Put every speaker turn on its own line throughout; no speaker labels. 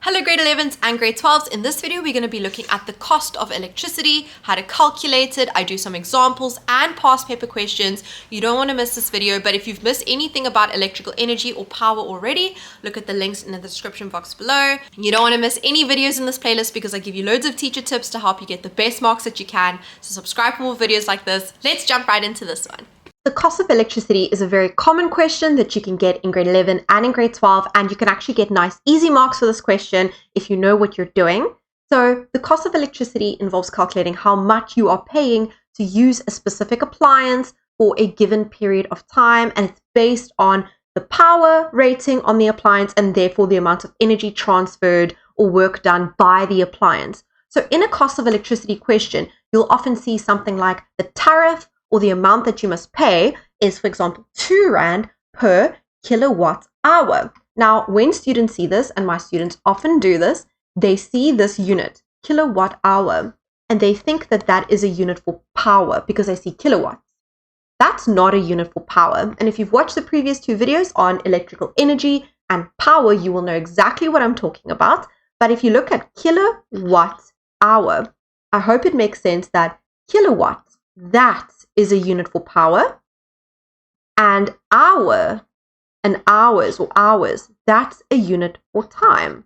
Hello grade 11s and grade 12s. In this video, we're going to be looking at the cost of electricity, how to calculate it. I do some examples and past paper questions. You don't want to miss this video, but if you've missed anything about electrical energy or power already, look at the links in the description box below. You don't want to miss any videos in this playlist because I give you loads of teacher tips to help you get the best marks that you can. So subscribe for more videos like this. Let's jump right into this one. The cost of electricity is a very common question that you can get in grade 11 and in grade 12, and you can actually get nice, easy marks for this question if you know what you're doing. So the cost of electricity involves calculating how much you are paying to use a specific appliance for a given period of time, and it's based on the power rating on the appliance and therefore the amount of energy transferred or work done by the appliance. So in a cost of electricity question, you'll often see something like the tariff, or the amount that you must pay is, for example, R2 per kilowatt hour. Now, when students see this, and my students often do this, they see this unit, kilowatt hour, and they think that that is a unit for power because they see kilowatts. That's not a unit for power. And if you've watched the previous two videos on electrical energy and power, you will know exactly what I'm talking about. But if you look at kilowatt hour, I hope it makes sense that kilowatt, that is a unit for power, and hour and hours, that's a unit for time.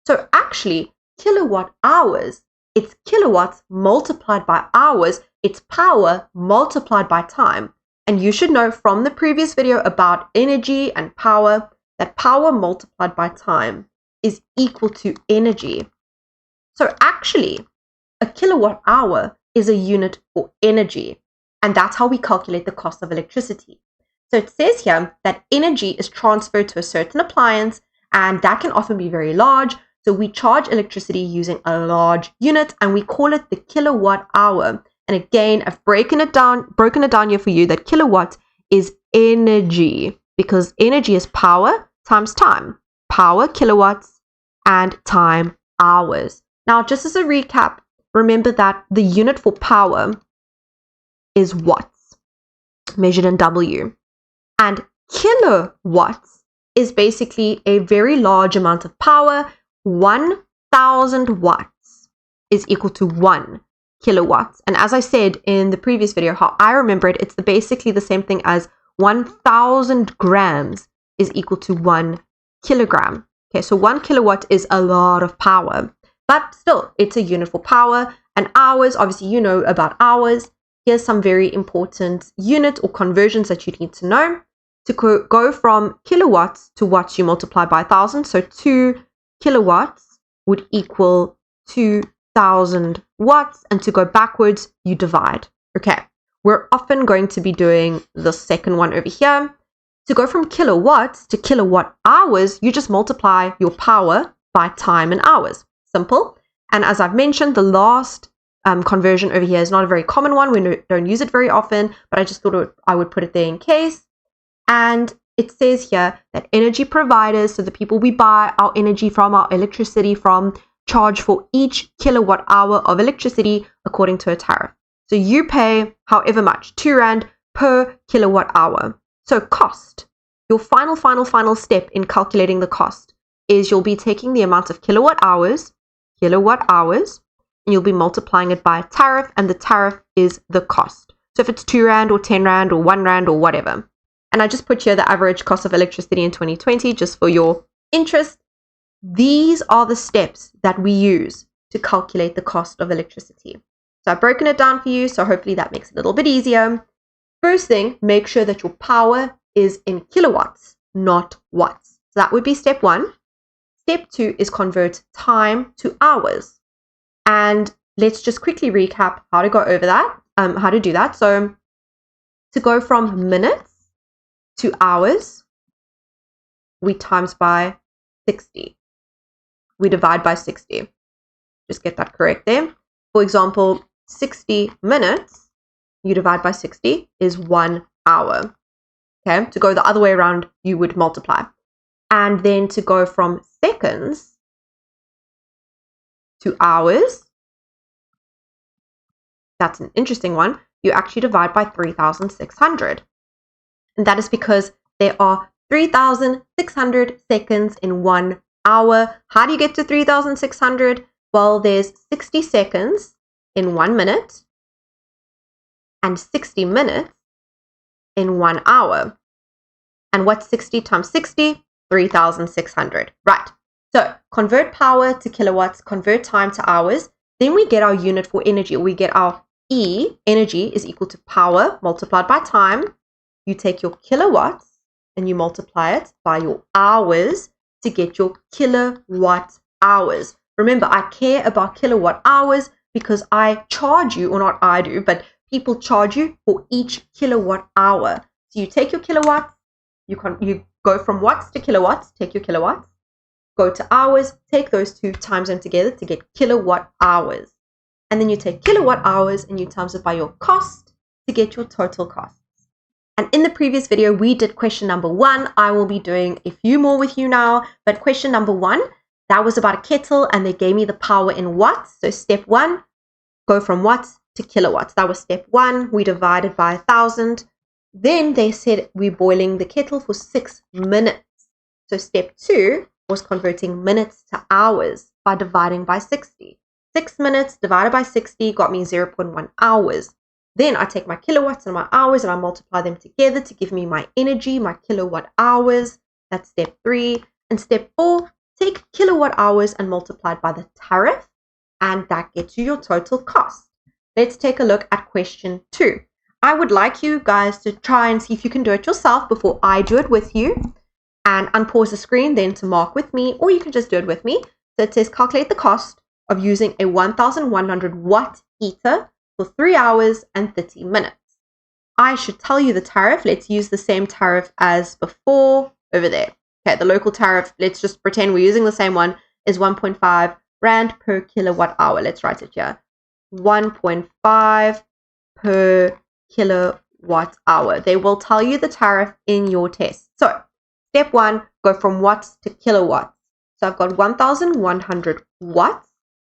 So actually, kilowatt hours, it's kilowatts multiplied by hours, it's power multiplied by time. And you should know from the previous video about energy and power that power multiplied by time is equal to energy. So actually, a kilowatt hour is a unit for energy. And that's how we calculate the cost of electricity. So it says here that energy is transferred to a certain appliance, and that can often be very large. So we charge electricity using a large unit, and we call it the kilowatt hour. And again, I've broken it down here for you that kilowatt is energy, because energy is power times time. Power, kilowatts, and time, hours. Now, just as a recap, remember that the unit for power is watts, measured in W. And kilowatts is basically a very large amount of power. 1,000 watts is equal to 1 kilowatts. And as I said in the previous video, how I remember it, it's basically the same thing as 1,000 grams is equal to 1 kilogram. Okay, so 1 kilowatt is a lot of power, but still, it's a unit for power. And hours, obviously, you know about hours. Here's some very important unit or conversions that you need to know. To go from kilowatts to watts, you multiply by 1,000. So 2 kilowatts would equal 2,000 watts. And to go backwards, you divide. Okay, we're often going to be doing the second one over here. To go from kilowatts to kilowatt hours, you just multiply your power by time and hours. Simple. And as I've mentioned, the last conversion over here is not a very common one. We don't use it very often, but I just thought I would put it there in case. And it says here that energy providers, so the people we buy our energy from, our electricity from, charge for each kilowatt hour of electricity according to a tariff. So you pay however much, R2 per kilowatt hour. So cost, your final step in calculating the cost is you'll be taking the amount of kilowatt hours, and you'll be multiplying it by a tariff, and the tariff is the cost. So if it's R2 or R10 or R1 or whatever. And I just put here the average cost of electricity in 2020 just for your interest. These are the steps that we use to calculate the cost of electricity. So I've broken it down for you, so hopefully that makes it a little bit easier. First thing, make sure that your power is in kilowatts, not watts. So that would be step 1. Step 2 is convert time to hours. And let's just quickly recap how to go over that, how to do that. So to go from minutes to hours, we times by 60. We divide by 60. Just get that correct there. For example, 60 minutes, you divide by 60 is 1 hour. Okay, to go the other way around, you would multiply. And then to go from seconds to hours, that's an interesting one. You actually divide by 3,600. And that is because there are 3,600 seconds in 1 hour. How do you get to 3,600? Well, there's 60 seconds in 1 minute and 60 minutes in 1 hour. And what's 60 times 60? 3,600. Right. So convert power to kilowatts, convert time to hours. Then we get our unit for energy. We get our E, energy, is equal to power multiplied by time. You take your kilowatts and you multiply it by your hours to get your kilowatt hours. Remember, I care about kilowatt hours because I charge you, or not I do, but people charge you for each kilowatt hour. So you take your kilowatts, you go from watts to kilowatts, take your kilowatts, go to hours, take those two, times them together to get kilowatt hours. And then you take kilowatt hours and you times it by your cost to get your total costs. And in the previous video, we did question number 1. I will be doing a few more with you now. But question number 1, that was about a kettle and they gave me the power in watts. So step 1, go from watts to kilowatts. That was step 1. We divided by 1,000. Then they said we're boiling the kettle for 6 minutes. So step 2 was converting minutes to hours by dividing by 60. 6 minutes divided by 60 got me 0.1 hours. Then I take my kilowatts and my hours and I multiply them together to give me my energy, my kilowatt hours. That's step 3. And step 4, take kilowatt hours and multiply it by the tariff, and that gets you your total cost. Let's take a look at question 2. I would like you guys to try and see if you can do it yourself before I do it with you, and unpause the screen then to mark with me, or you can just do it with me. So it says calculate the cost of using a 1,100 watt heater for 3 hours and 30 minutes. I should tell you the tariff. Let's use the same tariff as before over there. Okay, the local tariff, let's just pretend we're using the same one, is 1.5 Rand per kilowatt hour. Let's write it here. 1.5 per kilowatt hour. They will tell you the tariff in your test. So step 1, go from watts to kilowatts. So I've got 1,100 watts.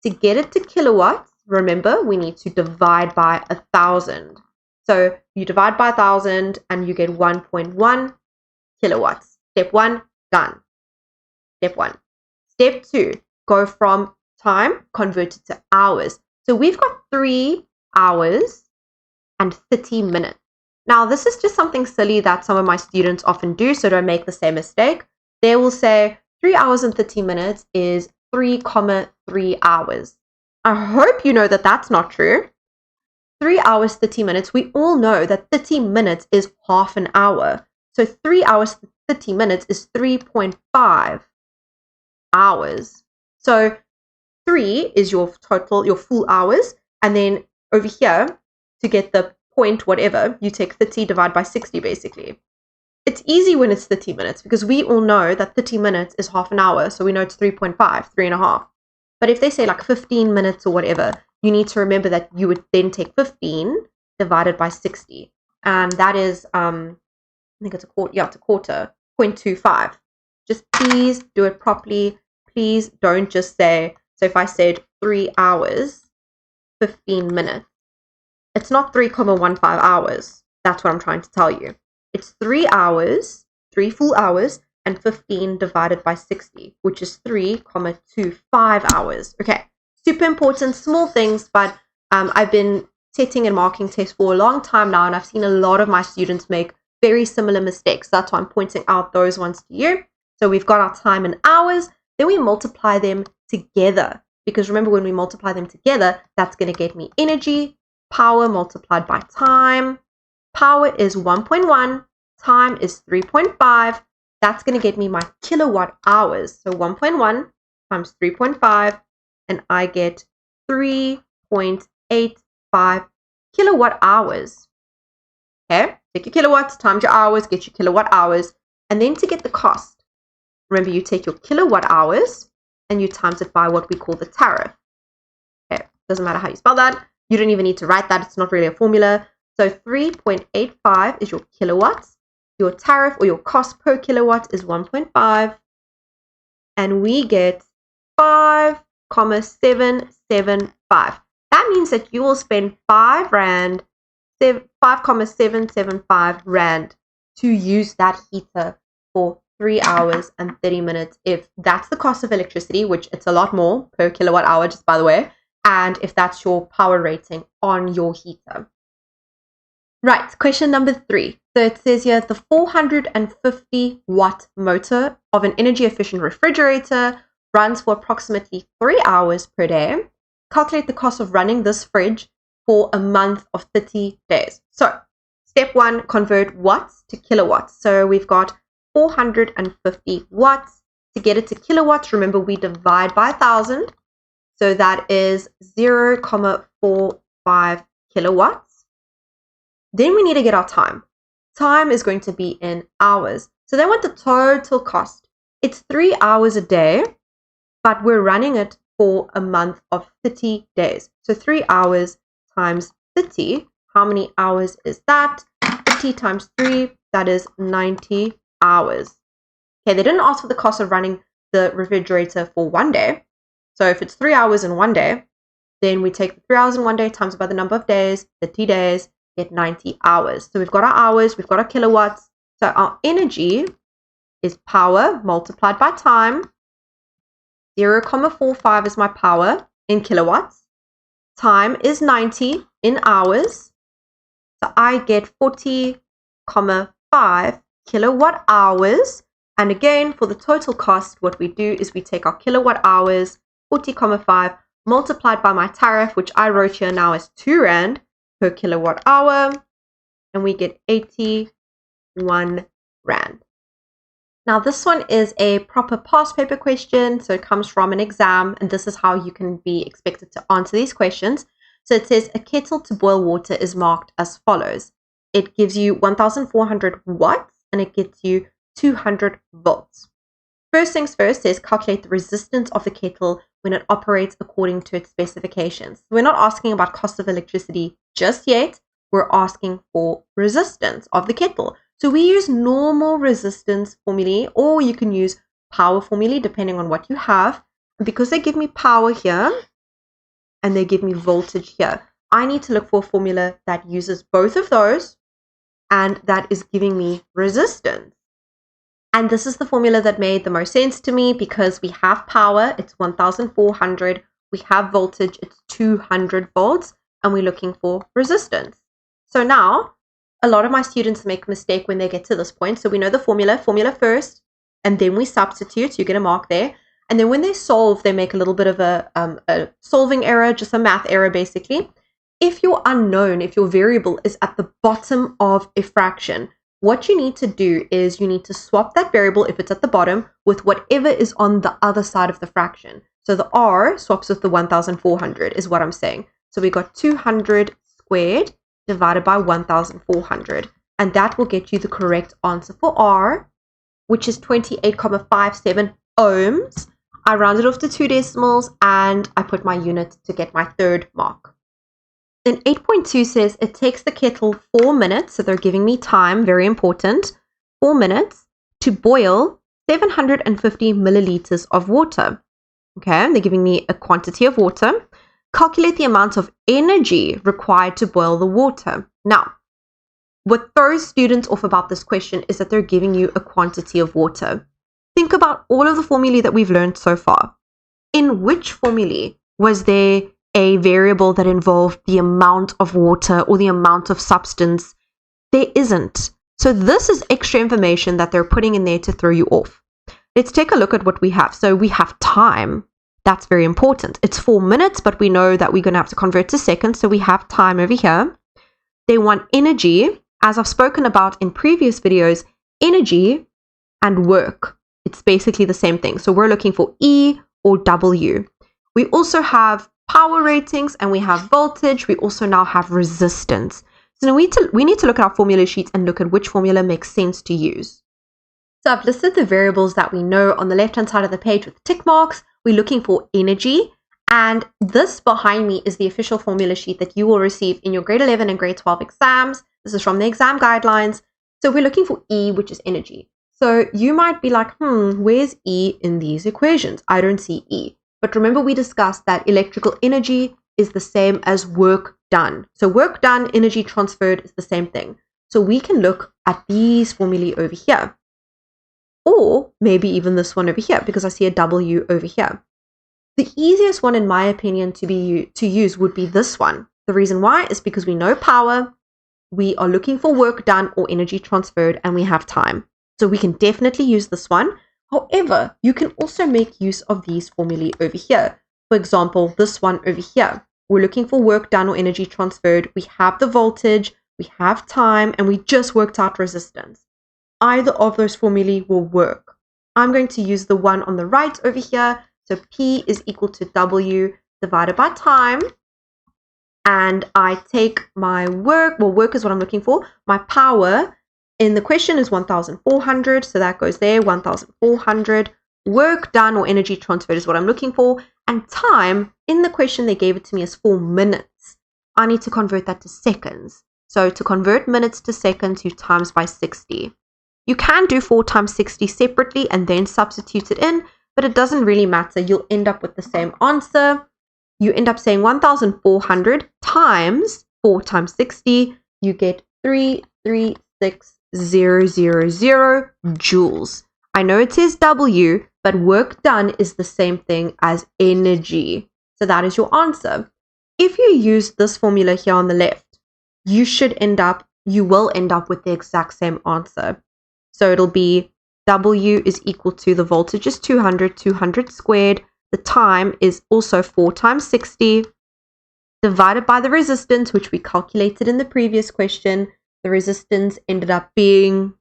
To get it to kilowatts, remember, we need to divide by 1,000. So you divide by 1,000 and you get 1.1 kilowatts. Step 1, done. Step 1. Step 2, go from time, convert it to hours. So we've got 3 hours and 30 minutes. Now, this is just something silly that some of my students often do, so don't make the same mistake. They will say 3 hours and 30 minutes is 3,3 hours. I hope you know that that's not true. 3 hours, 30 minutes. We all know that 30 minutes is half an hour. So 3 hours, 30 minutes is 3.5 hours. So 3 is your total, your full hours. And then over here, to get the point whatever, you take 30 divided by 60 basically. It's easy when it's 30 minutes because we all know that 30 minutes is half an hour. So we know it's 3.5, 3.5. But if they say like 15 minutes or whatever, you need to remember that you would then take 15 divided by 60. And that is, I think it's a quarter, yeah, it's a quarter, 0.25. Just please do it properly. Please don't just say, so if I said 3 hours, 15 minutes, it's not 3.15 hours. That's what I'm trying to tell you. It's 3 hours, 3 full hours, and 15 divided by 60, which is 3.25 hours. Okay, super important, small things, but I've been setting and marking tests for a long time now, and I've seen a lot of my students make very similar mistakes. That's why I'm pointing out those ones to you. So we've got our time in hours, then we multiply them together. Because remember, when we multiply them together, that's going to get me energy, power multiplied by time. Power is 1.1, time is 3.5. That's going to get me my kilowatt hours. So 1.1 times 3.5, and I get 3.85 kilowatt hours. Okay, take your kilowatts, times your hours, get your kilowatt hours. And then to get the cost, remember, you take your kilowatt hours and you times it by what we call the tariff. Okay, doesn't matter how you spell that. You don't even need to write that. It's not really a formula. So 3.85 is your kilowatts. Your tariff or your cost per kilowatt is 1.5. And we get 5,775. That means that you will spend 5,775 Rand to use that heater for 3 hours and 30 minutes if that's the cost of electricity, which it's a lot more per kilowatt hour, just by the way, and if that's your power rating on your heater. Right, question number 3. So it says here, the 450 watt motor of an energy efficient refrigerator runs for approximately 3 hours per day. Calculate the cost of running this fridge for a month of 30 days. So step 1, convert watts to kilowatts. So we've got 450 watts. To get it to kilowatts, remember we divide by 1,000. So that is 0.45 kilowatts. Then we need to get our time. Time is going to be in hours. So they want the total cost. It's 3 hours a day, but we're running it for a month of 30 days. So 3 hours times 30. How many hours is that? 30 times 3, that is 90 hours. Okay, they didn't ask for the cost of running the refrigerator for 1 day. So if it's 3 hours in 1 day, then we take the 3 hours in 1 day times by the number of days, 30 days, get 90 hours. So we've got our hours, we've got our kilowatts. So our energy is power multiplied by time. 0.45 is my power in kilowatts. Time is 90 in hours. So I get 40.5 kilowatt hours. And again, for the total cost, what we do is we take our kilowatt hours, 40.5, multiplied by my tariff, which I wrote here now as 2 Rand per kilowatt hour, and we get 81 Rand. Now this one is a proper past paper question, so it comes from an exam, and this is how you can be expected to answer these questions. So it says a kettle to boil water is marked as follows. It gives you 1,400 watts, and it gets you 200 volts. First things first says calculate the resistance of the kettle when it operates according to its specifications. We're not asking about cost of electricity just yet. We're asking for resistance of the kettle. So we use normal resistance formulae, or you can use power formulae depending on what you have. And because they give me power here and they give me voltage here, I need to look for a formula that uses both of those and that is giving me resistance. And this is the formula that made the most sense to me because we have power, it's 1,400. We have voltage, it's 200 volts, and we're looking for resistance. So now, a lot of my students make a mistake when they get to this point. So we know the formula first, and then we substitute, you get a mark there. And then when they solve, they make a little bit of a solving error, just a math error basically. If your unknown, if your variable is at the bottom of a fraction, what you need to do is you need to swap that variable, if it's at the bottom, with whatever is on the other side of the fraction. So the R swaps with the 1,400 is what I'm saying. So we got 200 squared divided by 1,400. And that will get you the correct answer for R, which is 28.57 ohms. I rounded off to 2 decimals and I put my unit to get my third mark. Then 8.2 says it takes the kettle 4 minutes, so they're giving me time, very important, 4 minutes to boil 750 milliliters of water. Okay, they're giving me a quantity of water. Calculate the amount of energy required to boil the water. Now, what throws students off about this question is that they're giving you a quantity of water. Think about all of the formulae that we've learned so far. In which formulae was there a variable that involved the amount of water or the amount of substance? There isn't. So this is extra information that they're putting in there to throw you off. Let's take a look at what we have. So we have time. That's very important. It's 4 minutes, but we know that we're going to have to convert to seconds. So we have time over here. They want energy. As I've spoken about in previous videos, energy and work, it's basically the same thing. So we're looking for E or W. We also have power ratings and we have voltage. We also now have resistance. So now we need to look at our formula sheets and look at which formula makes sense to use. So I've listed the variables that we know on the left hand side of the page with tick marks. We're looking for energy, and this behind me is the official formula sheet that you will receive in your grade 11 and grade 12 exams. This is from the exam guidelines. So we're looking for E, which is energy. So you might be like, where's E in these equations? I don't see E. But remember, we discussed that electrical energy is the same as work done. So work done, energy transferred is the same thing. So we can look at these formulae over here. or maybe even this one over here because I see a W over here. The easiest one, in my opinion, to use would be this one. The reason why is because we know power, we are looking for work done or energy transferred, and we have time. So we can definitely use this one. However, you can also make use of these formulae over here. For example, this one over here. We're looking for work done or energy transferred. We have the voltage, we have time, and we just worked out resistance. Either of those formulae will work. I'm going to use the one on the right over here. So P is equal to W divided by time. And I take my work, well, work is what I'm looking for. My power in the question is 1,400. So that goes there, 1,400. Work done or energy transferred is what I'm looking for. And time, in the question, they gave it to me as 4 minutes. I need to convert that to seconds. So to convert minutes to seconds, you times by 60. You can do 4 times 60 separately and then substitute it in, but it doesn't really matter. You'll end up with the same answer. You end up saying 1,400 times 4 times 60. You get 336,000 joules. I know it says W, but work done is the same thing as energy. So that is your answer. If you use this formula here on the left, you will end up with the exact same answer. So it'll be W is equal to the voltage is 200 squared. The time is also 4 times 60 divided by the resistance, which we calculated in the previous question. The resistance ended up being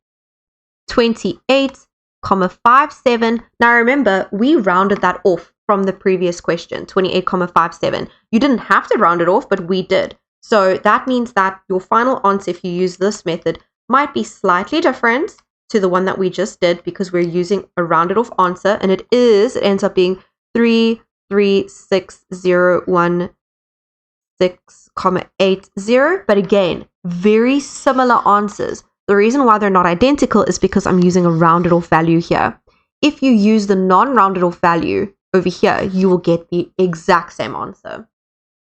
28,57. Now remember, we rounded that off from the previous question, 28,57. You didn't have to round it off, but we did. So that means that your final answer, if you use this method, might be slightly different to the one that we just did because we're using a rounded off answer, and it ends up being 336,016,80. But again, very similar answers. The reason why they're not identical is because I'm using a rounded off value here. If you use the non-rounded off value over here, you will get the exact same answer.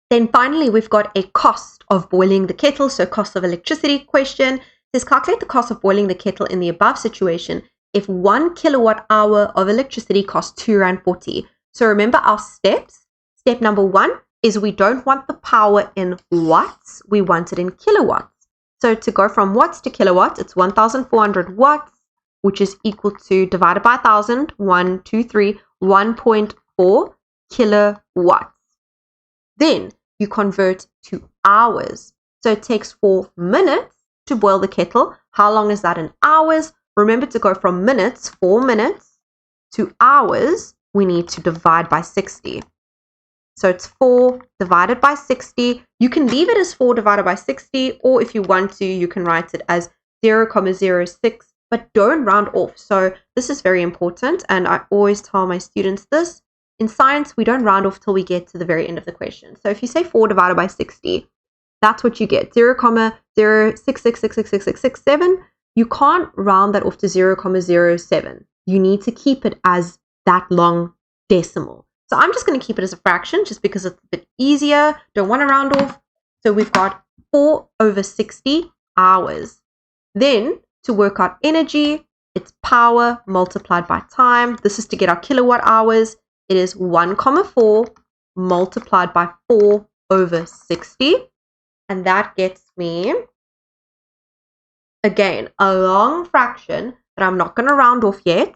Then finally, we've got a cost of boiling the kettle. So cost of electricity question. It says calculate the cost of boiling the kettle in the above situation if 1 kilowatt hour of electricity costs R2.40. So remember our steps. Step number 1 is we don't want the power in watts. We want it in kilowatts. So to go from watts to kilowatts, it's 1,400 watts, which is equal to, divided by 1,000, 1.4 kilowatts. Then you convert to hours. So it takes 4 minutes to boil the kettle. How long is that in hours? Remember, to go from minutes, 4 minutes, to hours, we need to divide by 60. So it's 4 divided by 60. You can leave it as 4 divided by 60, or if you want to, you can write it as 0.06, but don't round off. So this is very important, and I always tell my students this. In science, we don't round off till we get to the very end of the question. So if you say 4 divided by 60, that's what you get, 0.066666667. You can't round that off to 0.07. You need to keep it as that long decimal. So I'm just going to keep it as a fraction just because it's a bit easier. Don't want to round off. So we've got 4/60 hours. Then to work out energy, it's power multiplied by time. This is to get our kilowatt hours. It is 1,4 multiplied by 4/60. And that gets me, again, a long fraction that I'm not going to round off yet.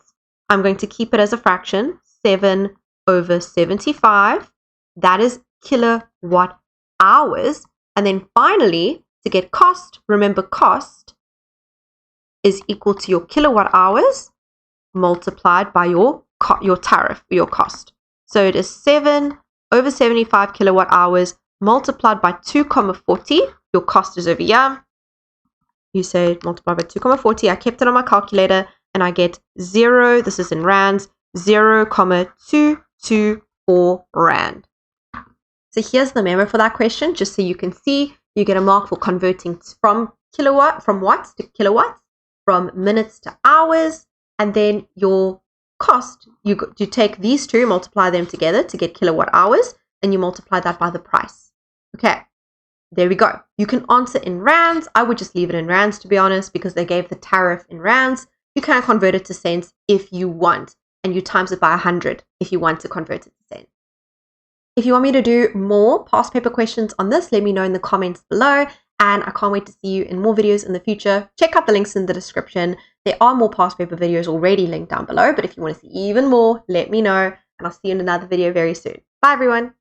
I'm going to keep it as a fraction, 7/75. That is kilowatt hours. And then finally, to get cost, remember cost is equal to your kilowatt hours multiplied by your tariff, your cost. So it is 7/75 kilowatt hours multiplied by 2,40. Your cost is over here. You say multiply by 2,40. I kept it on my calculator and I get 0, this is in rands, 0.224 rand. So here's the memo for that question, just so you can see. You get a mark for converting from watts to kilowatts, from minutes to hours, and then your cost, you take these two, multiply them together to get kilowatt hours, and you multiply that by the price. Okay, there we go. You can answer in rands. I would just leave it in rands, to be honest, because they gave the tariff in rands. You can convert it to cents if you want, and you times it by 100 if you want to convert it to cents. If you want me to do more past paper questions on this, let me know in the comments below, and I can't wait to see you in more videos in the future. Check out the links in the description. There are more past paper videos already linked down below, but if you want to see even more, let me know, and I'll see you in another video very soon. Bye everyone.